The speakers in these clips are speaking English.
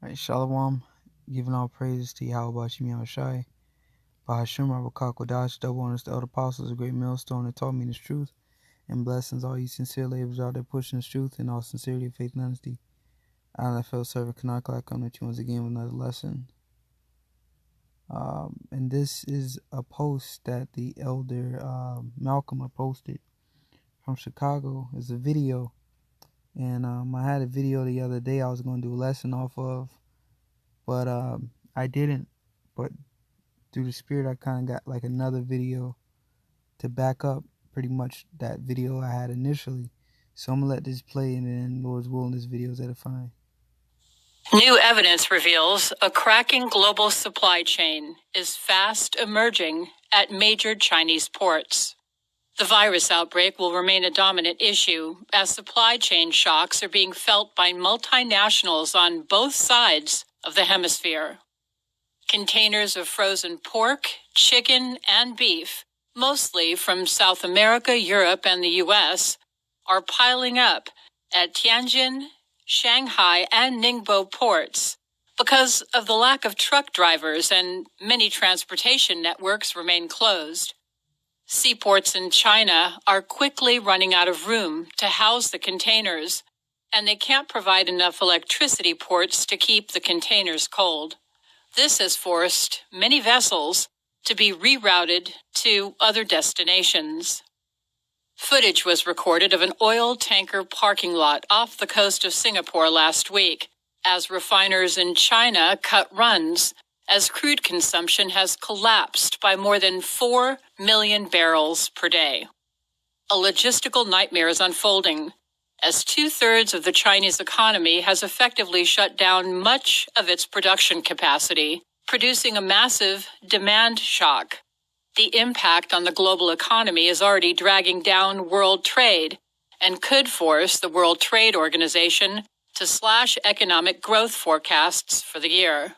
Right, Shalom, giving all praises to YAHAWASHI, Bahashim, Rabakakodash, double honors to elder apostles, a great millstone that taught me this truth, and blessings all you sincere laborers out there pushing this truth in all sincerity, faith, and honesty. I, that fellow servant, Kanaka, I come to you once again with another lesson. And this is a post that the elder Malcolm posted from Chicago. It's a video, and I had a video the other day I was going to do a lesson off of, but I didn't. But through the spirit, I kind of got like another video to back up pretty much that video I had initially. So I'm going to let this play, and then Lord's willing, this video is edifying. New evidence reveals a cracking global supply chain is fast emerging at major Chinese ports. The virus outbreak will remain a dominant issue as supply chain shocks are being felt by multinationals on both sides of the hemisphere. Containers of frozen pork, chicken, and beef, mostly from South America, Europe, and the U.S., are piling up at Tianjin, Shanghai, and Ningbo ports because of the lack of truck drivers and many transportation networks remain closed. Seaports in China are quickly running out of room to house the containers, and they can't provide enough electricity ports to keep the containers cold. This has forced many vessels to be rerouted to other destinations. Footage was recorded of an oil tanker parking lot off the coast of Singapore last week as refiners in China cut runs as crude consumption has collapsed by more than 4 million barrels per day. A logistical nightmare is unfolding as 2/3 of the Chinese economy has effectively shut down much of its production capacity, producing a massive demand shock. The impact on the global economy is already dragging down world trade and could force the World Trade Organization to slash economic growth forecasts for the year.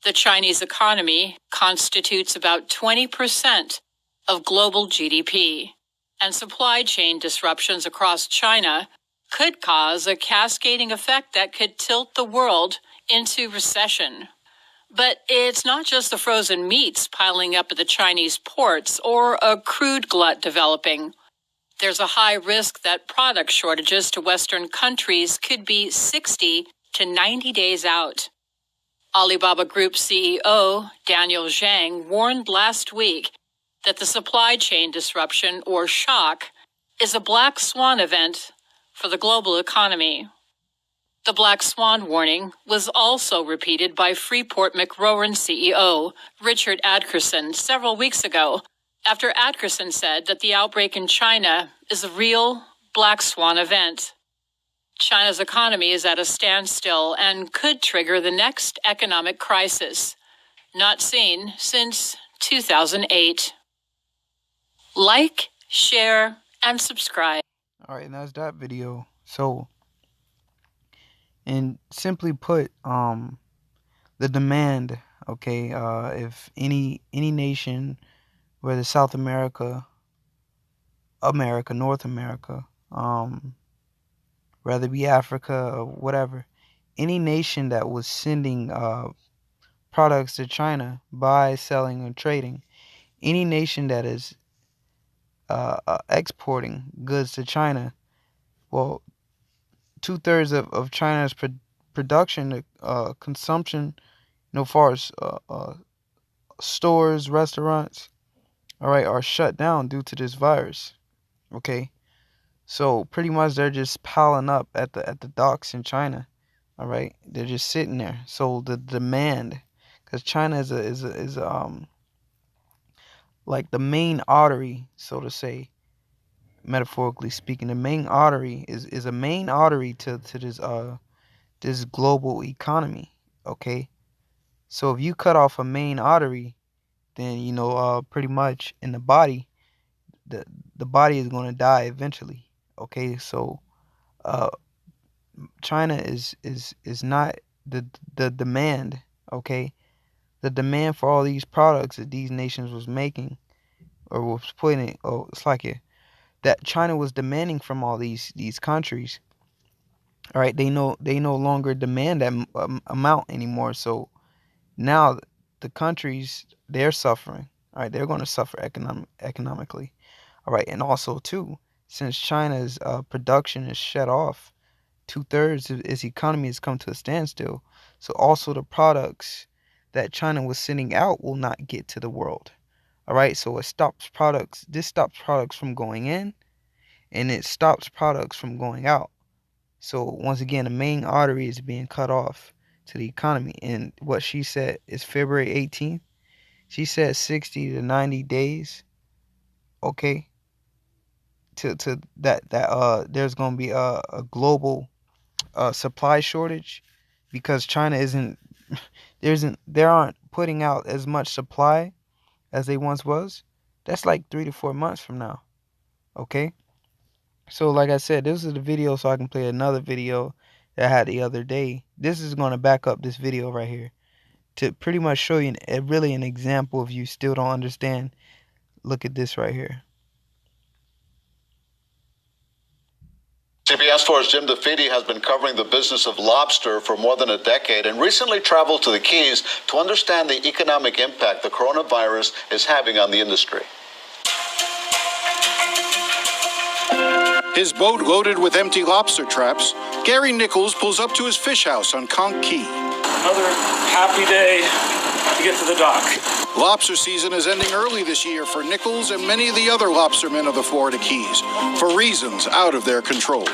The Chinese economy constitutes about 20% of global GDP, and supply chain disruptions across China could cause a cascading effect that could tilt the world into recession. But it's not just the frozen meats piling up at the Chinese ports or a crude glut developing. There's a high risk that product shortages to Western countries could be 60 to 90 days out. Alibaba Group CEO Daniel Zhang warned last week that the supply chain disruption, or shock, is a black swan event for the global economy. The Black Swan warning was also repeated by Freeport McMoRan CEO Richard Adkerson several weeks ago, after Adkerson said that the outbreak in China is a real Black Swan event. China's economy is at a standstill and could trigger the next economic crisis, not seen since 2008. Like, share, and subscribe. All right, and that's that video. So, and simply put, the demand, okay, if any nation, whether South America, North America, whether it be Africa or whatever, any nation that was sending products to China, buy, selling, or trading, any nation that is exporting goods to China, well, 2/3 of China's production, consumption, far as stores, restaurants, all right, are shut down due to this virus. Okay, so pretty much they're just piling up at the docks in China. All right, they're just sitting there. So the demand, because China is like the main artery, so to say, metaphorically speaking, the main artery is a main artery to this global economy. Okay, so if you cut off a main artery, then pretty much in the body, the body is going to die eventually. Okay, so China is not the demand. Okay, the demand for all these products that these nations was making or was putting, it's like that China was demanding from all these countries, All right, they no longer demand that amount anymore. So now the countries, they're suffering. All right, they're going to suffer economically. All right, and also too, since China's production is shut off, 2/3 of its economy has come to a standstill. So also the products that China was sending out will not get to the world. All right, so it stops products. This stops products from going in, and it stops products from going out. So once again, the main artery is being cut off to the economy. And what she said is February 18th. She said 60 to 90 days. Okay, to that there's gonna be a global supply shortage because China isn't they aren't putting out as much supply as they once was. That's like 3 to 4 months from now. Okay. So like I said, this is the video, so I can play another video that I had the other day. This is going to back up this video right here to pretty much show you really an example if you still don't understand. Look at this right here. CBS 4's Jim DeFede has been covering the business of lobster for more than a decade and recently traveled to the Keys to understand the economic impact the coronavirus is having on the industry. His boat loaded with empty lobster traps, Gary Nichols pulls up to his fish house on Conch Key. Another happy day to get to the dock. Lobster season is ending early this year for Nichols and many of the other lobstermen of the Florida Keys for reasons out of their control.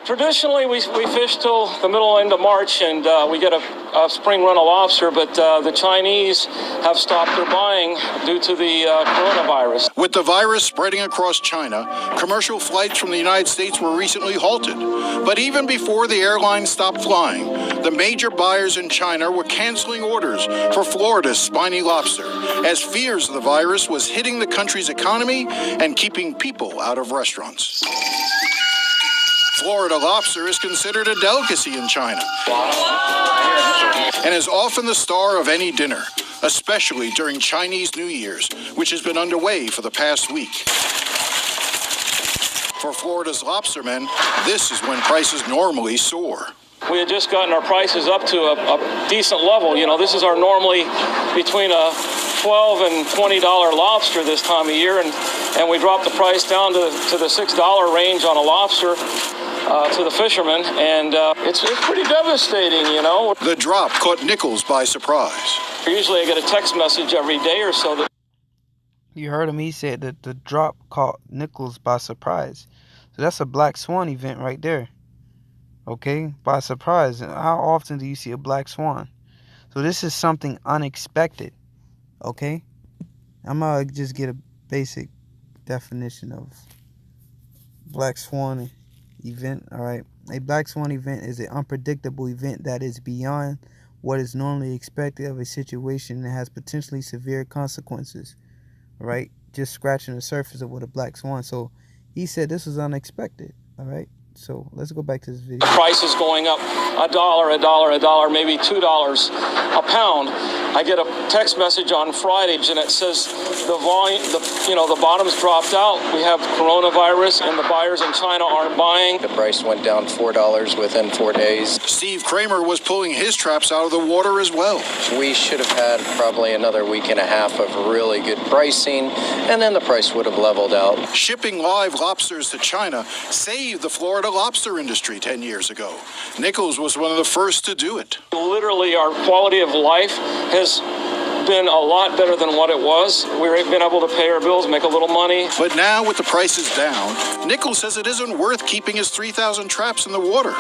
Traditionally, we fish till the middle end of March, and we get a spring run of lobster, but the Chinese have stopped their buying due to the coronavirus. With the virus spreading across China, commercial flights from the United States were recently halted. But even before the airlines stopped flying, the major buyers in China were canceling orders for Florida's spiny lobster, as fears of the virus was hitting the country's economy and keeping people out of restaurants. Florida lobster is considered a delicacy in China and is often the star of any dinner, especially during Chinese New Year's, which has been underway for the past week. For Florida's lobstermen, this is when prices normally soar. We had just gotten our prices up to a decent level. You know, this is our normally between a $12 and $20 lobster this time of year, and we dropped the price down to the $6 range on a lobster. To the fishermen, and it's pretty devastating, you know. The drop caught Nichols by surprise. Usually I get a text message every day or so. You heard him. He said that the drop caught Nichols by surprise. So that's a black swan event right there. Okay, by surprise. How often do you see a black swan? So this is something unexpected. Okay, I'm gonna just get a basic definition of black swan event. All right, a black swan event is an unpredictable event that is beyond what is normally expected of a situation and has potentially severe consequences. All right, just scratching the surface of what a black swan. So he said this was unexpected. All right, so let's go back to this video. Prices going up $1, maybe $2 a pound. I get a text message on Friday, and it says the volume, the bottom's dropped out. We have coronavirus, and the buyers in China aren't buying. The price went down $4 within 4 days. Steve Kramer was pulling his traps out of the water as well. We should have had probably another week and a half of really good pricing, and then the price would have leveled out. Shipping live lobsters to China saved the Florida lobster industry 10 years ago. Nichols was one of the first to do it. Literally, our quality of life has been a lot better than what it was. We've been able to pay our bills, make a little money. But now with the prices down, Nichols says it isn't worth keeping his 3,000 traps in the water.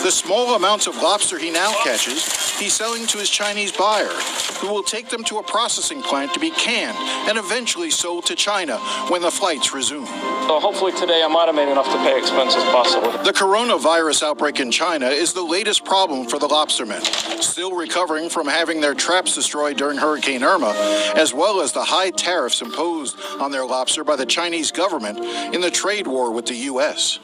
The small amounts of lobster he now catches, he's selling to his Chinese buyer, who will take them to a processing plant to be canned and eventually sold to China when the flights resume. So hopefully today I might have made enough to pay expenses possibly. The coronavirus outbreak in China is the latest problem for the lobstermen, still recovering from having their traps destroyed during Hurricane Irma, as well as the high tariffs imposed on their lobster by the Chinese government in the trade war with the U.S.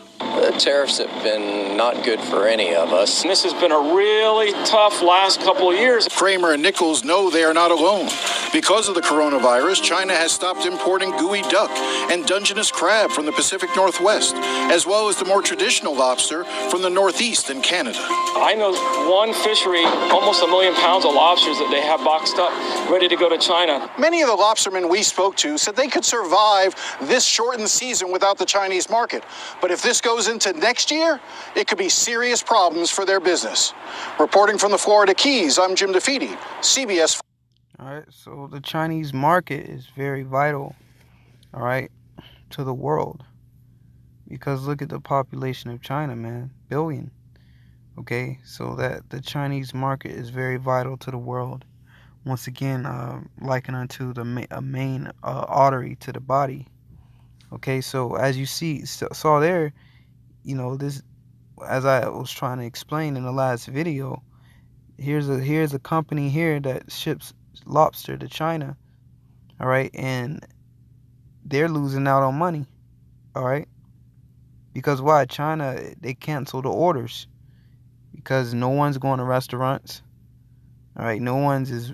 tariffs have been not good for any of us. And this has been a really tough last couple of years. Kramer and Nichols know they are not alone. Because of the coronavirus, China has stopped importing gooey duck and Dungeness crab from the Pacific Northwest, as well as the more traditional lobster from the Northeast and Canada. I know one fishery, almost 1 million pounds of lobsters that they have boxed up, ready to go to China. Many of the lobstermen we spoke to said they could survive this shortened season without the Chinese market. But if this goes into next year, it could be serious problems for their business. Reporting from the Florida Keys, I'm Jim DeFede, CBS. All right, so the Chinese market is very vital, all right, to the world. Because look at the population of China, man, billion. Okay, so that the Chinese market is very vital to the world. Once again, likened unto a main artery to the body. Okay, so as you saw there, you know, this, as I was trying to explain in the last video, here's a company here that ships lobster to China, all right, and they're losing out on money, all right, because why? China, they cancel the orders because no one's going to restaurants, all right, no one's is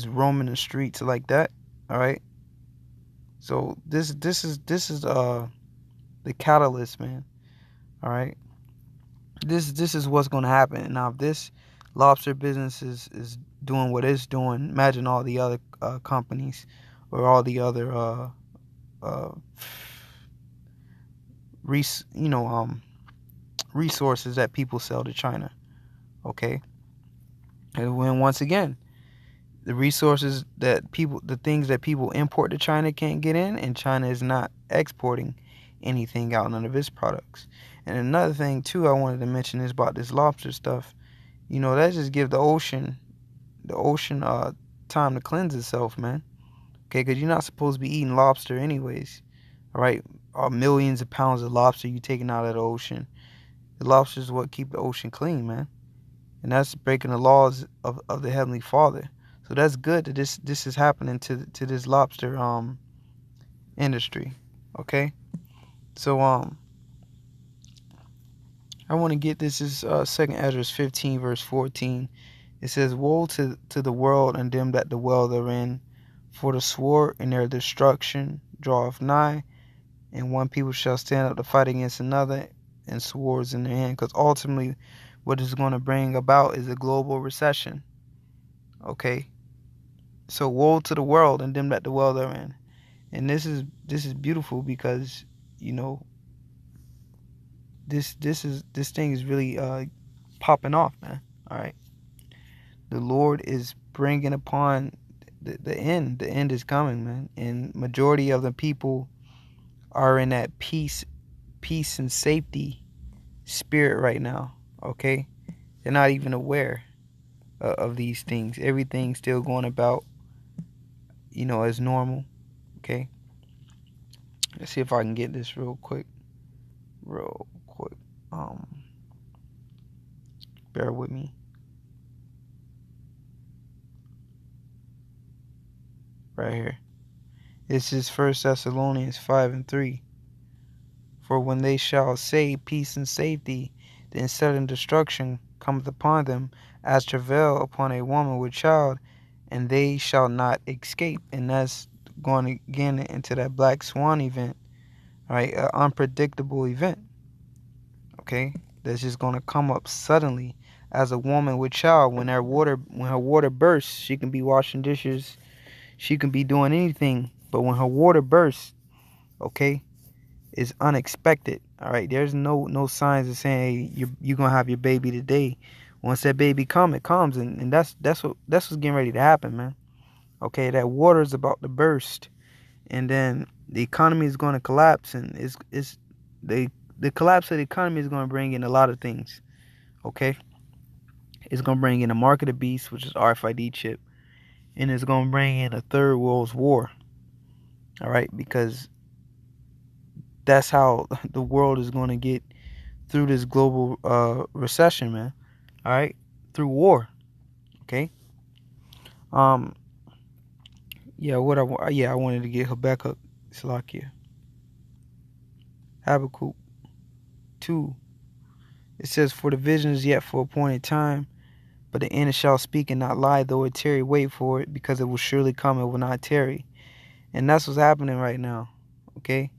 roaming the streets like that, all right. So this is the catalyst, man, all right. This is what's going to happen. Now, if this lobster business is doing what it's doing, imagine all the other companies or all the other resources that people sell to China. Okay, and when once again, the resources that the things that people import to China can't get in, and China is not exporting anything out, none of its products. And another thing too I wanted to mention is about this lobster stuff. You know, that just give the ocean time to cleanse itself, man. Okay, because you're not supposed to be eating lobster anyways. All right, millions of pounds of lobster you taking out of the ocean. The lobster is what keep the ocean clean, man. And that's breaking the laws of the Heavenly Father. So that's good that this is happening to this lobster industry. Okay, so I want to get this is 2nd Ezra 15 verse 14. It says, "Woe to the world and them that dwell therein, for the sword and their destruction draweth nigh, and one people shall stand up to fight against another, and swords in their hand." Because ultimately, what is going to bring about is a global recession. Okay, so woe to the world and them that dwell therein, and this is beautiful because, you know, this thing is really popping off, man. All right, the Lord is bringing upon the end. The end is coming, man, and majority of the people are in that peace and safety spirit right now. Okay, they're not even aware of these things. Everything's still going about, you know, as normal. Okay, let's see if I can get this real quick. Bear with me. Right here. This is 1 Thessalonians 5:3. "For when they shall say peace and safety, then sudden destruction cometh upon them, as travail upon a woman with child, and they shall not escape." And that's going again into that Black Swan event, right? An unpredictable event. Okay, that's just going to come up suddenly as a woman with child. When her water bursts, she can be washing dishes, she can be doing anything, but when her water bursts, okay, is unexpected. All right, there's no signs of saying, hey, you're gonna have your baby today. Once that baby it comes, and that's what's getting ready to happen, man. Okay, that water is about to burst, and then the economy is going to collapse, and the collapse of the economy is going to bring in a lot of things. Okay, it's going to bring in a mark of the beast, which is RFID chip, and it's going to bring in a third world war. All right, because that's how the world is going to get through this global recession, man. All right, through war. Okay. Yeah, I wanted to get Habakkuk, Salakia, Habakkuk 2, it says, "For the vision is yet for appointed time, but the end shall speak and not lie, though it tarry, wait for it, because it will surely come, it will not tarry." And that's what's happening right now, okay?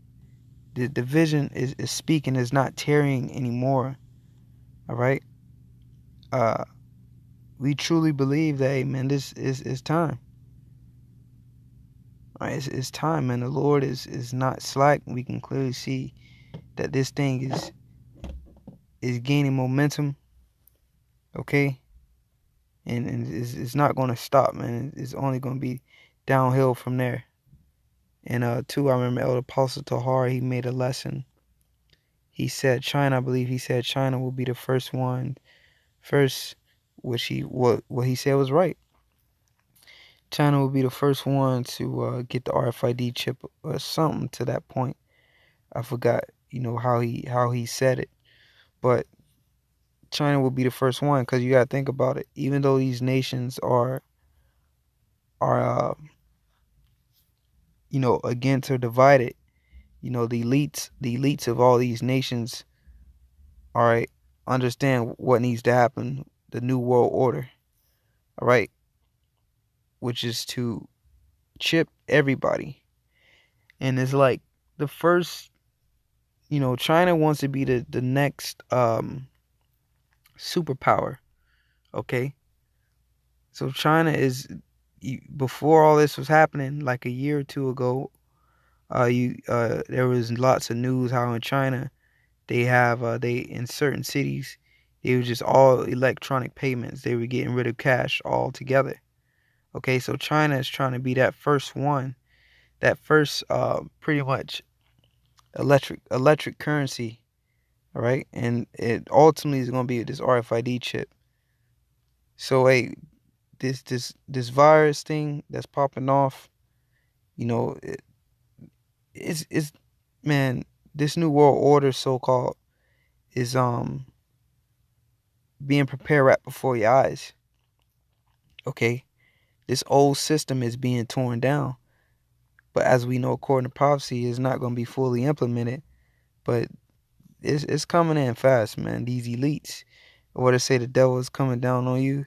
The vision is speaking, is not tarrying anymore, all right? We truly believe that, hey, man, this is time. All right, it's time, man. The Lord is not slack. We can clearly see that this thing is gaining momentum, okay? And it's not going to stop, man. It's only going to be downhill from there. And two, I remember Elder Apostle Tahar, he made a lesson. He said China, I believe he said China will be the first, which what he said was right. China will be the first one to get the RFID chip or something to that point. I forgot, how he said it, but China will be the first one, because you gotta think about it. Even though these nations are against or divided, the elites of all these nations, all right, understand what needs to happen. The new world order, all right, which is to chip everybody, and it's like the first. China wants to be the next superpower. Okay, so China is, before all this was happening, like a year or two ago. There was lots of news how in China they have they in certain cities, it was just all electronic payments. They were getting rid of cash altogether. Okay, so China is trying to be that first one, that first pretty much electric currency. All right, and it ultimately is going to be this RFID chip. So hey, this virus thing that's popping off, it's man, this new world order, so called, is being prepared right before your eyes. Okay, this old system is being torn down, but as we know, according to prophecy, it's not going to be fully implemented. But it's coming in fast, man. These elites, or to say, the devil is coming down on you,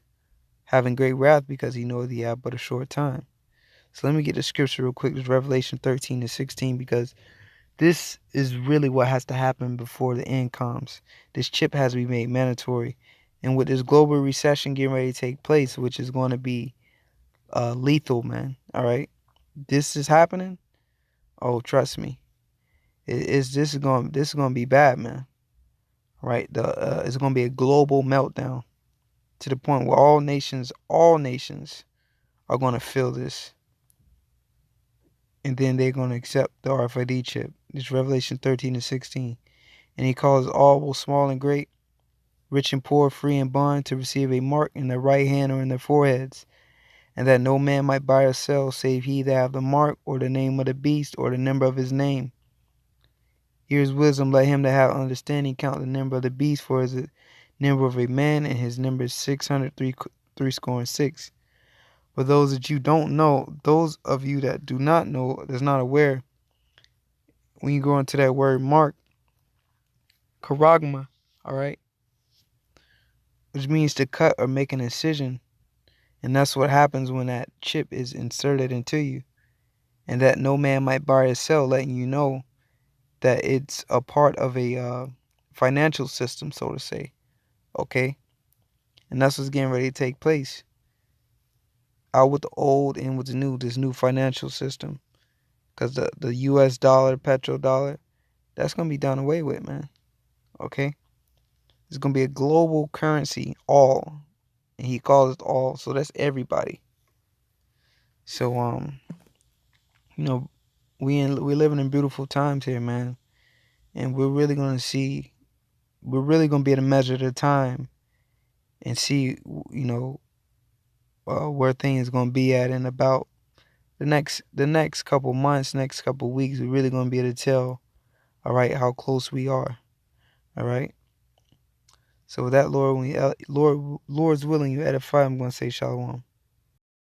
having great wrath, because he knows he have but a short time. So let me get the scripture real quick. It's Revelation 13-16, because this is really what has to happen before the end comes. This chip has to be made mandatory. And with this global recession getting ready to take place, which is going to be lethal, man. All right, this is happening. Oh, trust me, this is going to be bad, man. All right, it's going to be a global meltdown, to the point where all nations are going to feel this, and then they're going to accept the RFID chip. It's Revelation 13-16, and he calls all, both small and great, rich and poor, free and bond, to receive a mark in their right hand or in their foreheads, and that no man might buy or sell, save he that have the mark, or the name of the beast, or the number of his name. Here's wisdom. Let him that have understanding count the number of the beast, for is the number of a man, and his number is 636. For those that you don't know, those of you that do not know, that's not aware, when you go into that word mark, charagma, all right, which means to cut or make an incision. And that's what happens when that chip is inserted into you. And that no man might buy or sell, letting you know that it's a part of a financial system, so to say. Okay? And that's what's getting ready to take place. Out with the old, in with the new, this new financial system. Because the US dollar, petrodollar, that's going to be done away with, man. Okay? It's going to be a global currency, all. And he calls it all, so that's everybody. So, we're living in beautiful times here, man. And we're really going to be able to measure the time and see, where things going to be at in about the next couple months, next couple weeks. We're really going to be able to tell, all right, how close we are. All right. So with that, Lord, Lord's willing, you edify, I'm going to say shalom.